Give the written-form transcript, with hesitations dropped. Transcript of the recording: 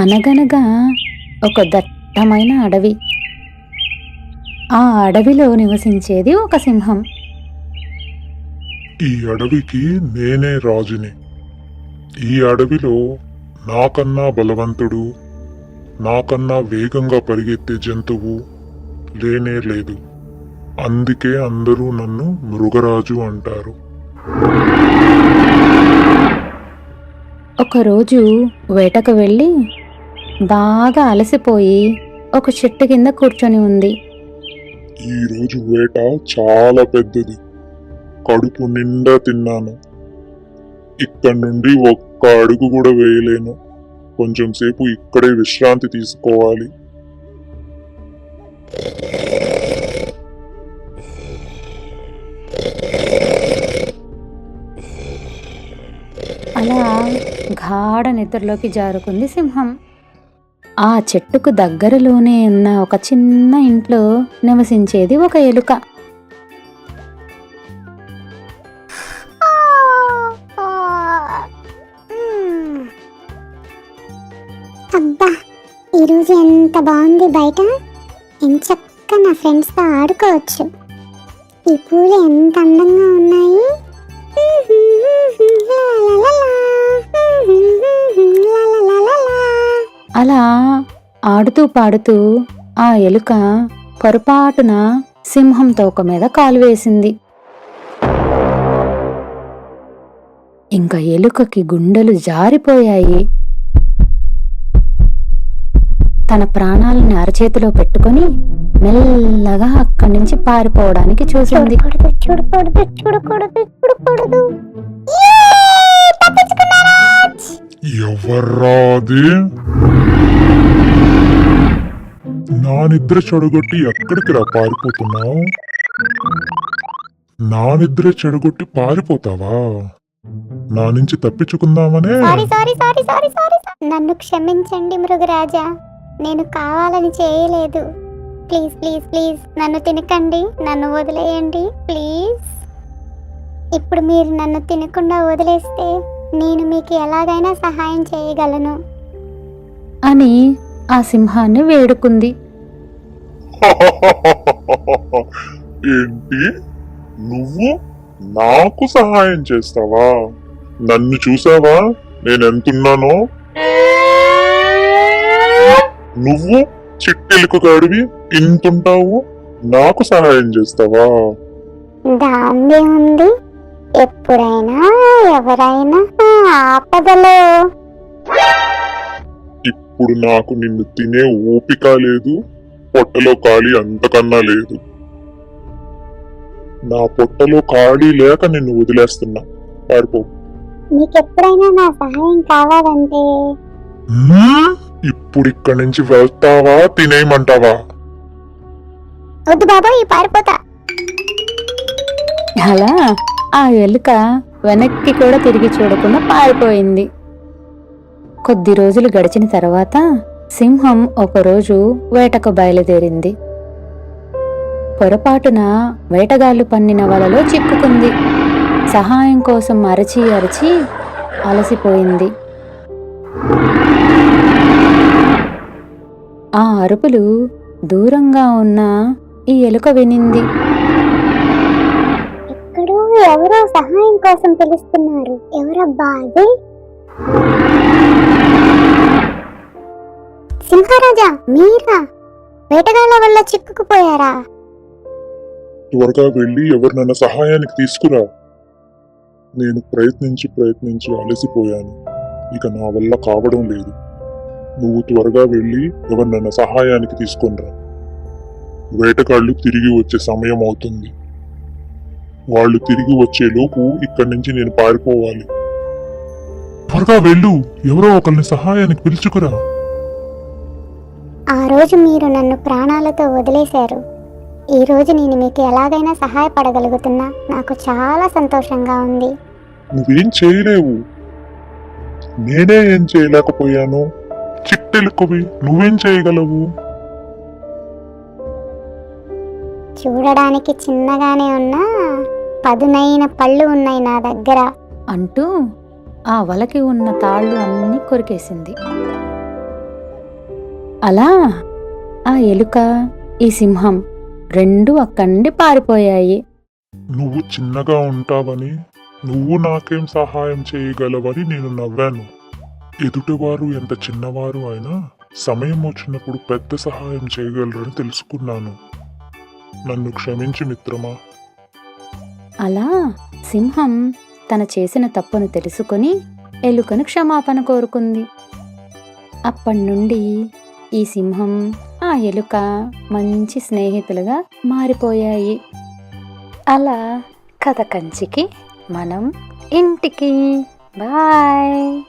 అనగనగా ఒక దట్టమైన అడవి. ఆ అడవిలో నివసించేది ఒక సింహం. ఈ అడవికి నేనే రాజుని. ఈ అడవిలో నాకన్నా బలవంతుడు, నాకన్నా వేగంగా పరిగెత్తే జంతువు లేనే లేదు. అందుకే అందరూ నన్ను మృగరాజు అంటారు. ఒకరోజు వేటకు వెళ్ళి బాగా అలసిపోయి ఒక చెట్టు కింద కూర్చొని ఉంది. ఈ రోజు వేట చాలా పెద్దది. కడుపు నిండా తిన్నాను. ఇక్కడి నుండి ఒక్క అడుగు కూడా వేయలేను. కొంచెం సేపు ఇక్కడే విశ్రాంతి తీసుకోవాలి. అలా గాఢ నిద్రలోకి జారుకుంది సింహం. ఆ చెట్టుకు దగ్గరలోనే ఉన్న ఒక చిన్న ఇంట్లో నివసించేది ఒక ఎలుక. అబ్బా, ఈరోజు ఎంత బాగుంది బయట. ఎంచక్కా నా ఫ్రెండ్స్తో ఆడుకోవచ్చు. ఈ పూలు ఎంత అందంగా ఉన్నాయి. అలా ఆడుతూ పాడుతూ ఆ ఎలుక పొరపాటున సింహం తోక మీద కాలు వేసింది. ఇంకా ఎలుకకి గుండెలు జారిపోయాయి. తన ప్రాణాలను అరచేతిలో పెట్టుకొని మెల్లగా అక్కడి నుంచి పారిపోవడానికి చూసింది. చూడకూడదు, చూడకూడదు, చూడకూడదు. ఎవర్రా అది? నా నిద్ర చెడగొట్టి ఎక్కడికి రా పారిపోతున్నావు? నా నిద్ర చెడగొట్టి పారిపోతావా? నా నుంచి తప్పించుకుందామనే? Sorry sorry sorry sorry sorry. నన్ను క్షమించండి మృగరాజా, నేను కావాలని చేయలేదు. ప్లీజ్ ప్లీజ్ ప్లీజ్ నన్ను తినకండి, నన్ను వదిలేయండి ప్లీజ్. ఇప్పుడు మీరు నన్ను తినకుండా వదిలేస్తే నేను మీకు ఎలాగైనా సహాయం చేయగలను అని ఆ సింహాన్ని వేడుకుంది. ఏంటి, నువ్వు నాకు సహాయం చేస్తావా? నన్ను చూసావా నేనెంతున్నానో? నువ్వు చిట్టెలుక గాడివి ఇంతుంటావు, నాకు సహాయం చేస్తావా? దాందే ఉంది. ఎప్పుడైనా ఎవరైనా ఆపదలో ఇప్పుడు నాకు నిన్ను తినే ఓపిక లేదు, పొట్టలో ఖాళీ అంతకన్నా లేదు. నా పొట్టలో ఖాళీ లేక నిన్ను వదిలేస్తున్నా. పారిపో. నీకెప్పుడైనా నా సహాయం కావాలంటే ఇప్పుడు ఇక్కడి నుంచి వెళ్తావా, తినేయమంటావా? వద్దు బాబాయ్, పారిపోతా. అలా ఆ ఎలుక వెనక్కి కూడా తిరిగి చూడకుండా పారిపోయింది. కొద్ది రోజులు గడిచిన తర్వాత సింహం ఒకరోజు వేటకు బయలుదేరింది. పొరపాటున వేటగాళ్లు పన్నిన వలలో చిక్కుకుంది. సహాయం కోసం అరచి అరచి అలసిపోయింది. ఆ అరుపులు దూరంగా ఉన్న ఈ ఎలుక వినింది. ఎక్కడో ఎవరో సహాయం కోసం పిలుస్తున్నారు. ఎవరబ్బా అది? సింహరాజా, మీరా? వేటగాళ్ల వల్ల చిక్కుకుపోయారా? త్వరగా వెళ్ళి ఎవరినన్నా సహాయానికి తీసుకురా. నేను ప్రయత్నించి అలసిపోయాను. ఇక నా వల్ల కావడం లేదు. నువ్వు త్వరగా వెళ్ళి ఎవరినన్నా సహాయానికి తీసుకొనిరా. వేటగాళ్ళు తిరిగి వచ్చే సమయం అవుతుంది. వాళ్ళు తిరిగి వచ్చేలోపు ఇక్కడి నుంచి నేను పారిపోవాలి. త్వరగా వెళ్ళు, ఎవరో ఒకరిని సహాయానికి పిలుచుకురా. ఆ రోజు మీరు నన్ను ప్రాణాలతో వదిలేశారు. ఈ రోజు నేను మీకు ఎలాగైనా సహాయపడగలుగుతున్నా. నాకు చాలా సంతోషంగా ఉంది. నువ్వేం చేయలేవు. నేనే ఏం చేయలేకపోయాను. చిట్టెలుకవి నువ్వేం చేయగలవు? చూడడానికి చిన్నగానే ఉన్నా పదునైన పళ్ళు ఉన్నాయి నా దగ్గర అంటూ ఆ వలకి ఉన్న తాళ్ళు అన్నీ కొరికేసింది. అలా ఆ ఎలుక, ఈ సింహం రెండూ అక్కడి నుండి పారిపోయాయి. నువ్వు చిన్నగా ఉంటావని, నువ్వు నాకేం సహాయం చేయగలవని నేను నవ్వాను. ఎదుటివారు ఎంత చిన్నవారు అయినా సమయం వచ్చినప్పుడు పెద్ద సహాయం చేయగలరని తెలుసుకున్నాను. నన్ను క్షమించు మిత్రమా. అలా సింహం తన చేసిన తప్పును తెలుసుకొని ఎలుకను క్షమాపణ కోరుకుంది. అప్పటి నుండి ఈ సింహం, ఆ ఎలుక మంచి స్నేహితులుగా మారిపోయాయి. అలా కథ కంచికి మనం ఇంటికి. బాయ్.